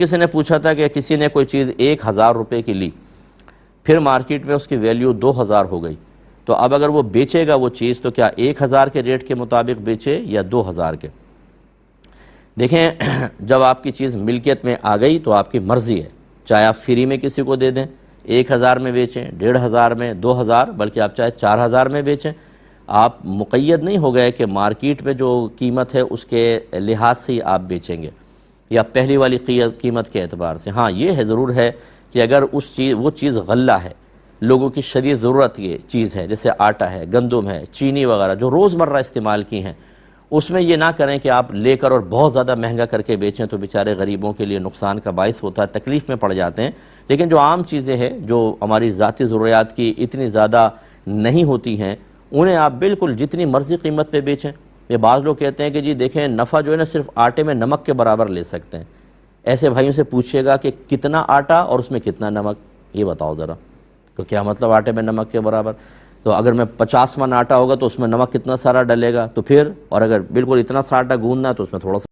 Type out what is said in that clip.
کسی نے پوچھا تھا کہ کسی نے کوئی چیز 1000 روپے کی لی، پھر مارکیٹ میں اس کی ویلیو 2000 ہو گئی، تو اب اگر وہ بیچے گا وہ چیز تو کیا 1000 کے ریٹ کے مطابق بیچے یا 2000 کے؟ دیکھیں جب آپ کی چیز ملکیت میں آ گئی تو آپ کی مرضی ہے، چاہے آپ فری میں کسی کو دے دیں 1000 میں بیچیں، 1500 میں، 2000، بلکہ آپ چاہے 4000 میں بیچیں، آپ مقید نہیں ہو گئے کہ مارکیٹ میں جو قیمت ہے اس کے لحاظ سے ہی آپ بیچیں گے یا پہلی والی قیمت کے اعتبار سے۔ ہاں یہ ہے ضرور ہے کہ اگر وہ چیز غلہ ہے، لوگوں کی شدید ضرورت یہ چیز ہے، جیسے آٹا ہے، گندم ہے، چینی وغیرہ جو روزمرہ استعمال کی ہیں، اس میں یہ نہ کریں کہ آپ لے کر اور بہت زیادہ مہنگا کر کے بیچیں تو بیچارے غریبوں کے لیے نقصان کا باعث ہوتا ہے، تکلیف میں پڑ جاتے ہیں۔ لیکن جو عام چیزیں ہیں جو ہماری ذاتی ضروریات کی اتنی زیادہ نہیں ہوتی ہیں، انہیں آپ بالکل جتنی مرضی قیمت پہ بیچیں۔ یہ بعض لوگ کہتے ہیں کہ جی دیکھیں نفع جو ہے نا صرف آٹے میں نمک کے برابر لے سکتے ہیں۔ ایسے بھائیوں سے پوچھئے گا کہ کتنا آٹا اور اس میں کتنا نمک، یہ بتاؤ ذرا، تو کیا مطلب آٹے میں نمک کے برابر؟ تو اگر میں 50 من آٹا ہوگا تو اس میں نمک کتنا سارا ڈلے گا، تو پھر اور اگر بالکل اتنا سا آٹا گوندنا ہے تو اس میں تھوڑا سا